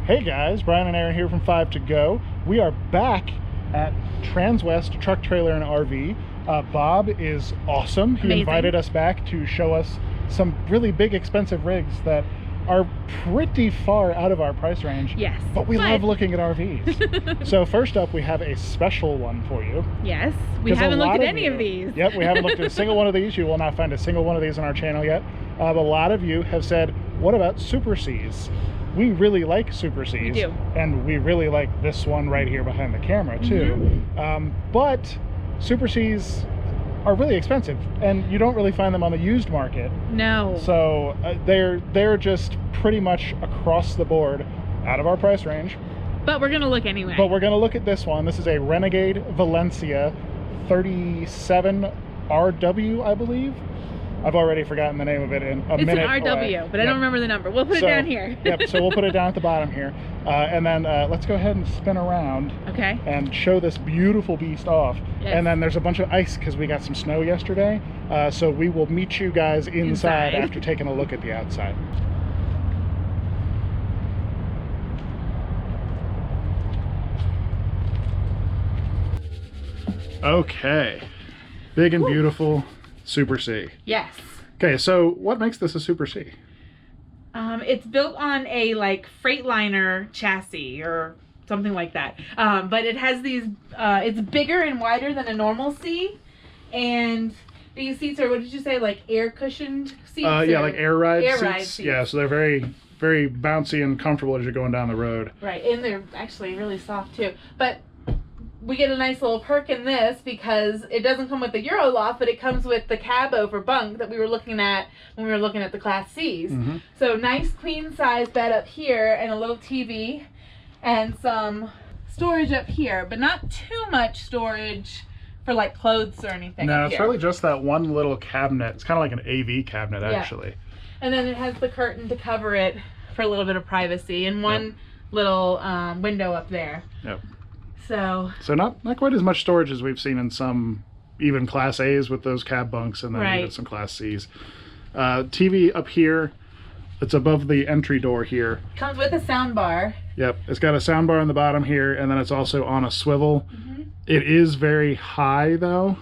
Hey guys, Brian and Aaron here from 5 to Go. We are back at Transwest Truck Trailer and RV. Bob is awesome. He Amazing. invited us back to show us some really big expensive rigs that are pretty far out of our price range. Yes. But we love looking at RVs. So first up, we have a special one for you. Yes, we haven't looked at any of these. Yep, we haven't looked at a single one of these. You will not find a single one of these on our channel yet. But a lot of you have said, what about Super Cs? We really like Super Cs. We do. And we really like this one right here behind the camera too. But Super Cs are really expensive and you don't really find them on the used market. No. So they're just pretty much across the board out of our price range. But we're gonna look anyway. But we're gonna look at this one. This is a Renegade Valencia 37RW, I believe. I've already forgotten the name of it in a minute. It's an RW, but I don't remember the number. We'll put it down here. Yep, so we'll put it down at the bottom here. And then let's go ahead and spin around. Okay. And show this beautiful beast off. Yes. And then there's a bunch of ice because we got some snow yesterday. So we will meet you guys inside after taking a look at the outside. Okay. Big and beautiful Super C. Yes. Okay, so what makes this a Super C? It's built on a like Freightliner chassis or something like that. But it has these, it's bigger and wider than a normal C. And these seats are, what did you say, like air cushioned seats? Yeah, like air ride seats. Yeah, so they're very, very bouncy and comfortable as you're going down the road. Right, and they're actually really soft too. But we get a nice little perk in this because it doesn't come with the Euro loft, but it comes with the cab over bunk that we were looking at when we were looking at the Class Cs. So nice queen size bed up here and a little TV and some storage up here, but not too much storage for like clothes or anything. No, it's really just that one little cabinet. It's kind of like an AV cabinet actually. And then it has the curtain to cover it for a little bit of privacy and one little window up there. Yep. So not quite as much storage as we've seen in some even Class A's with those cab bunks and then even some Class C's. TV up here, it's above the entry door here. Comes with a sound bar. Yep, it's got a sound bar on the bottom here and then it's also on a swivel. It is very high though.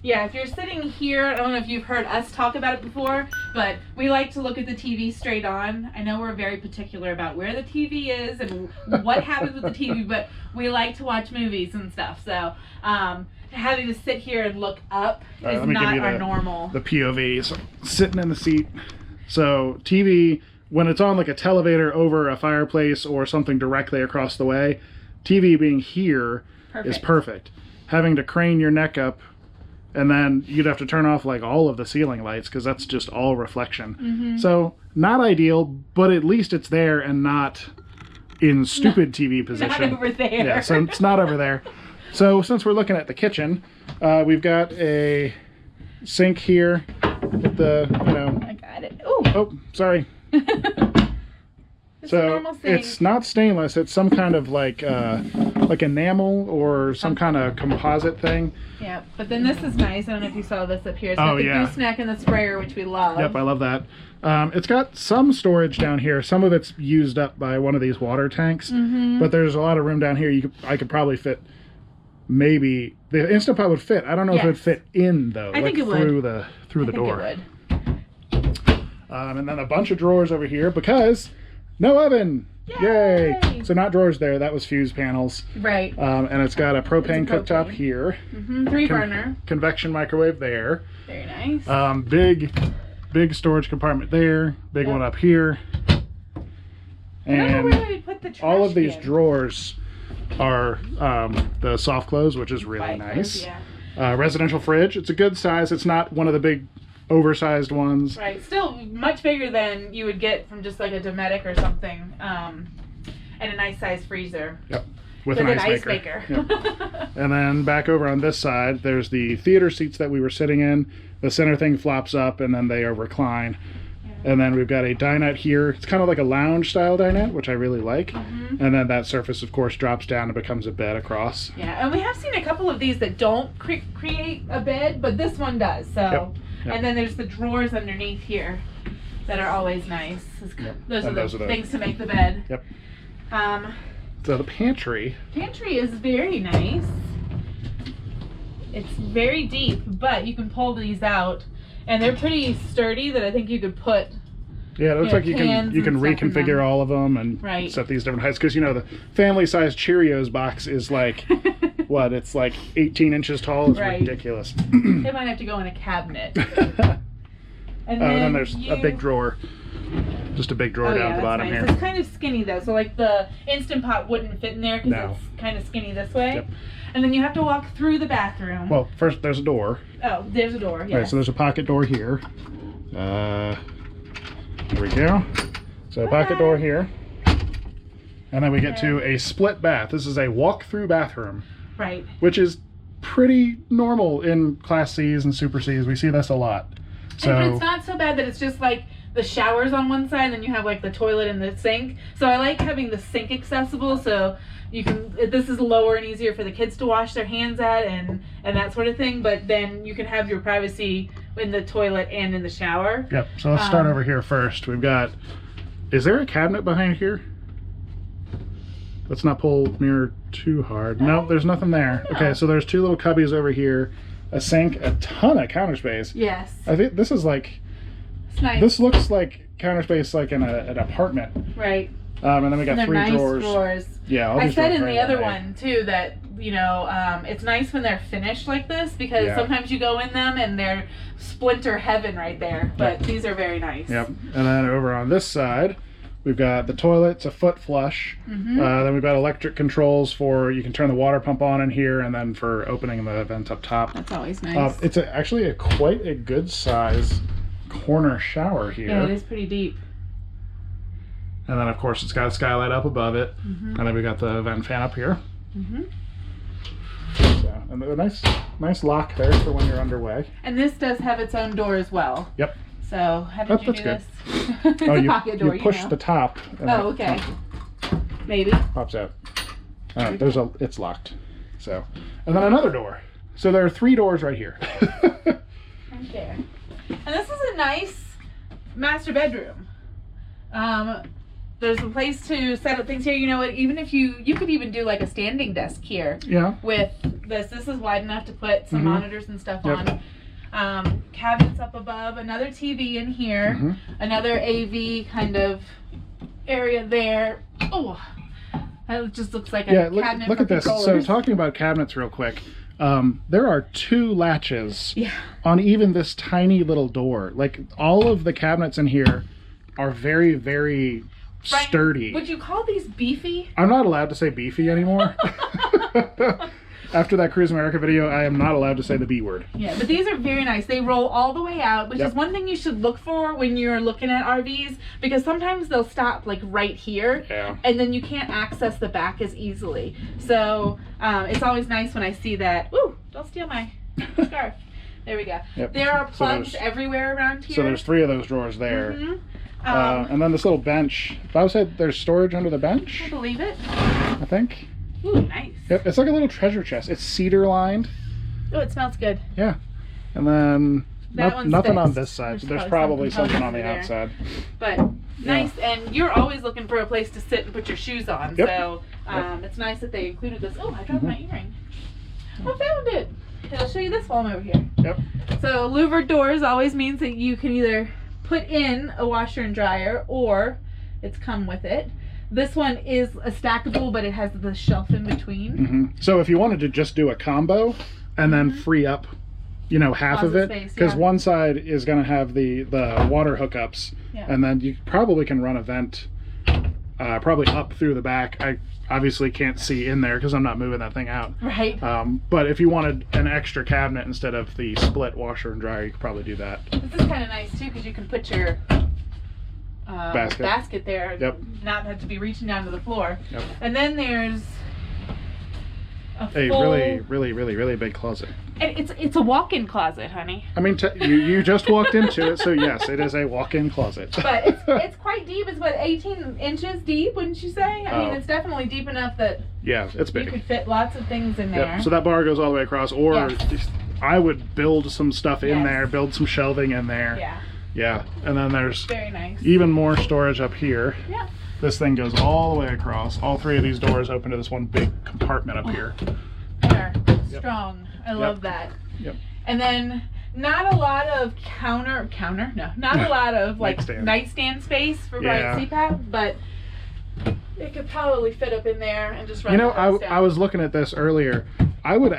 Yeah, if you're sitting here, I don't know if you've heard us talk about it before, but we like to look at the TV straight on. I know we're very particular about where the TV is and what happens with the TV, but we like to watch movies and stuff. So having to sit here and look up is not our normal. The POV, so sitting in the seat. So TV, when it's on like a televator over a fireplace or something directly across the way, TV being here is perfect. Having to crane your neck up, and then you'd have to turn off like all of the ceiling lights because that's just all reflection. So not ideal, but at least it's there and not in stupid TV position. Not over there. Yeah, so it's not over there. So since we're looking at the kitchen, we've got a sink here with the, I got it. Ooh. Oh, sorry. So it's not stainless, it's some kind of like enamel or some kind of composite thing. Yeah, but then this is nice. I don't know if you saw this up here. It's got the gooseneck and the sprayer, which we love. Yep, I love that. It's got some storage down here. Some of it's used up by one of these water tanks, but there's a lot of room down here. I could probably fit, maybe the Instant Pot would fit. I don't know if it would fit in though. I think it through would. the door. It would. And then a bunch of drawers over here because no oven. Yay! So not drawers there, that was fuse panels. Right. And it's got a propane cooktop here. 3-burner. Convection microwave there. Very nice. Big storage compartment there. Big one up here. And I don't know where we put the trash all of these drawers are the soft close, which is really nice. Residential fridge. It's a good size. It's not one of the big oversized ones. Right, still much bigger than you would get from just like a Dometic or something, and a nice size freezer. Yep, with an ice maker. Yep. And then back over on this side, there's the theater seats that we were sitting in. The center thing flops up and then they recline. And then we've got a dinette here. It's kind of like a lounge style dinette, which I really like. And then that surface, of course, drops down and becomes a bed across. Yeah, and we have seen a couple of these that don't create a bed, but this one does. So. Yep. And then there's the drawers underneath here that are always nice. Those are the things to make the bed. Yep. So the pantry. Pantry is very nice. It's very deep, but you can pull these out, and they're pretty sturdy. That I think you could put. Yeah, it looks like you can reconfigure all of them and set these different heights, because the family size Cheerios box is like what? It's like 18 inches tall. It's ridiculous. They might have to go in a cabinet. And then there's a big drawer. Just a big drawer down at the bottom here. It's kind of skinny though, so like the Instant Pot wouldn't fit in there because it's kind of skinny this way. Yep. And then you have to walk through the bathroom. Well, first there's a door. Oh, there's a door. Yeah. Right, so there's a pocket door here. There we go. So a pocket door here. And then we get to a split bath. This is a walk-through bathroom. Right. Which is pretty normal in Class Cs and Super Cs. We see this a lot. So, but it's not so bad that it's just like the shower's on one side and then you have like the toilet and the sink. So I like having the sink accessible, so you can, this is lower and easier for the kids to wash their hands at and that sort of thing, but then you can have your privacy in the toilet and in the shower. Yep, so let's start over here first. We've got, is there a cabinet behind here? Let's not pull mirror too hard. No, there's nothing there. No. Okay, so there's two little cubbies over here, a sink, a ton of counter space. Yes. I think this is like, it's nice. This looks like counter space like in an apartment. Right. And then we got three nice drawers. Yeah, I said in the other one too that it's nice when they're finished like this, because sometimes you go in them and they're splinter heaven right there. But these are very nice. Yep. And then over on this side, we've got the toilet. It's a foot flush. Then we've got electric controls for, you can turn the water pump on in here, and then for opening the vent up top. That's always nice. It's actually quite a good size corner shower here. Yeah, it is pretty deep. And then of course it's got a skylight up above it. And then we got the vent fan up here. So, and a nice lock there for when you're underway. And this does have its own door as well. Yep. So how did you do this? It's a pocket door, you push the top. Oh, okay. Maybe. Pops out. It's locked. So, and then another door. So there are three doors right here. Right there. And this is a nice master bedroom. There's a place to set up things here. You know what? Even if you could even do like a standing desk here. Yeah. With this. This is wide enough to put some monitors and stuff on. Cabinets up above, another TV in here, another AV kind of area there. Oh, that just looks like a cabinet. Look at this. So talking about cabinets real quick, there are two latches on even this tiny little door. Like all of the cabinets in here are very, very sturdy. Would you call these beefy? I'm not allowed to say beefy anymore. After that Cruise America video, I am not allowed to say the B word. Yeah, but these are very nice. They roll all the way out, which is one thing you should look for when you're looking at RVs, because sometimes they'll stop like right here, and then you can't access the back as easily. So it's always nice when I see that. Ooh, don't steal my scarf. There we go. Yep. There are plugs everywhere around here. So there's three of those drawers there. And then this little bench. Bob said there's storage under the bench? I believe it. I think. Ooh, nice. Yep, it's like a little treasure chest. It's cedar lined. Oh, it smells good. Yeah. And then nothing on this side. There's probably something on the outside. But nice, and you're always looking for a place to sit and put your shoes on. So it's nice that they included this. Oh, I dropped my earring. I found it. I'll show you this while I'm over here. Yep. So louvered doors always means that you can either put in a washer and dryer, or it's come with it. This one is a stackable, but it has the shelf in between. So if you wanted to just do a combo and then free up, half of it, because one side is going to have the water hookups, and then you probably can run a vent probably up through the back. I obviously can't see in there because I'm not moving that thing out. Right. But if you wanted an extra cabinet instead of the split washer and dryer, you could probably do that. This is kind of nice too, because you can put your basket there, not have to be reaching down to the floor. And then there's a really, really, really, really big closet. And it's a walk-in closet, honey. I mean, you just walked into it, so yes, it is a walk-in closet. But it's quite deep. It's what, 18 inches deep, wouldn't you say? I mean, it's definitely deep enough that it's big. You could fit lots of things in there. So that bar goes all the way across, or I would build some stuff in there, build some shelving in there. Yeah, and then there's very nice. Even more storage up here. This thing goes all the way across. All three of these doors open to this one big compartment up here. There. Strong. I love that. Yep. And then not a lot of not a lot of like nightstand space for Brian CPAP, but it could probably fit up in there and just run. I was looking at this earlier. I would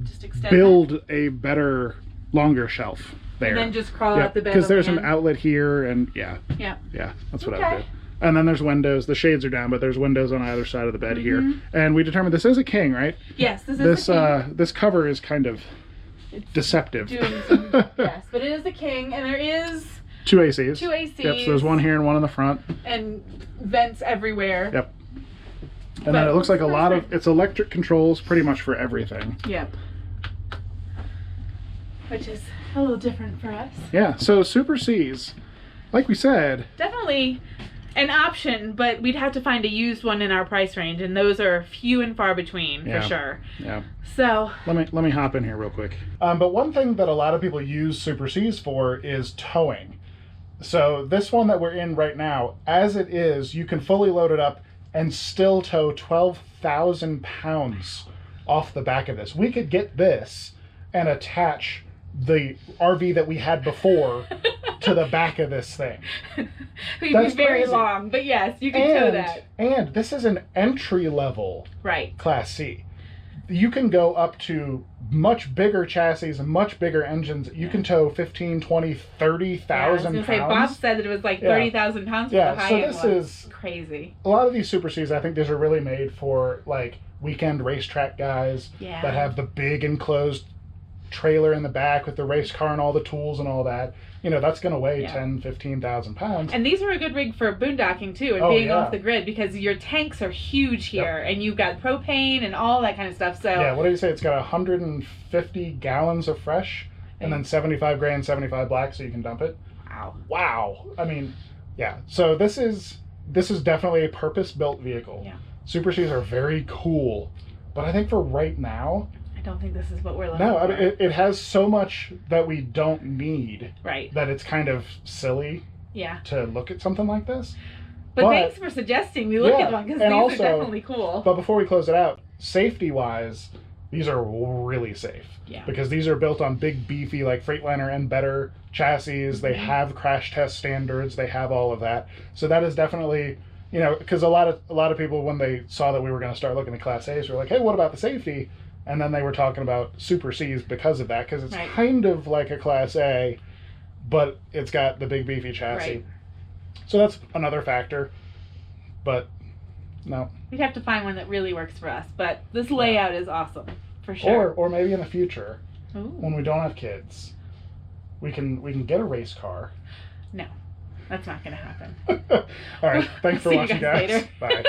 just build a better, longer shelf there. And then just crawl out the bed. Because there's an outlet here, and yeah, that's what I would do. And then there's windows. The shades are down, but there's windows on either side of the bed here. And we determined this is a king, right? Yes, this is a king. This cover is kind of deceptive. Yes, but it is the king, and there is two ACs. Yep, so there's one here and one in the front. And vents everywhere. Yep. And then it looks like a lot of, it's electric controls pretty much for everything. Yep. Which is a little different for us. Yeah, so Super C's, like we said. Definitely an option, but we'd have to find a used one in our price range, and those are few and far between for sure. Yeah. So let me hop in here real quick. But one thing that a lot of people use Super C's for is towing. So this one that we're in right now, as it is, you can fully load it up and still tow 12,000 pounds off the back of this. We could get this and attach the RV that we had before to the back of this thing. We'd be very long, but yes, you can tow that. And this is an entry-level Class C. You can go up to much bigger chassis and much bigger engines. You can tow 15, 20, 30,000 pounds. I was going to say, Bob said that it was like 30,000 pounds for the high end. So this is crazy. A lot of these Super Cs, I think these are really made for like weekend racetrack guys that have the big enclosed trailer in the back with the race car and all the tools and all that. You know, that's going to weigh 10, 15,000 pounds. And these are a good rig for boondocking too, and being off the grid, because your tanks are huge here, and you've got propane and all that kind of stuff. So yeah, what do you say? It's got 150 gallons of fresh, and then 75 gray and 75 black, so you can dump it. Wow. I mean, yeah. So this is definitely a purpose-built vehicle. Yeah. Super Cs are very cool, but I think for right now, I don't think this is what we're looking for. No, I mean, it has so much that we don't need. That it's kind of silly. To look at something like this. But thanks for suggesting we look at one, because these are definitely cool. But before we close it out, safety-wise, these are really safe. Yeah. Because these are built on big, beefy, like Freightliner and better chassis. They have crash test standards. They have all of that. So that is definitely, you know, because a lot of people, when they saw that we were going to start looking at Class A's, were like, hey, what about the safety? And then they were talking about Super C's because of that, because it's kind of like a Class A, but it's got the big beefy chassis. So that's another factor. But no. We'd have to find one that really works for us, but this layout is awesome, for sure. Or maybe in the future, when we don't have kids, we can get a race car. No, that's not going to happen. All right, thanks for watching, guys. Later. Bye.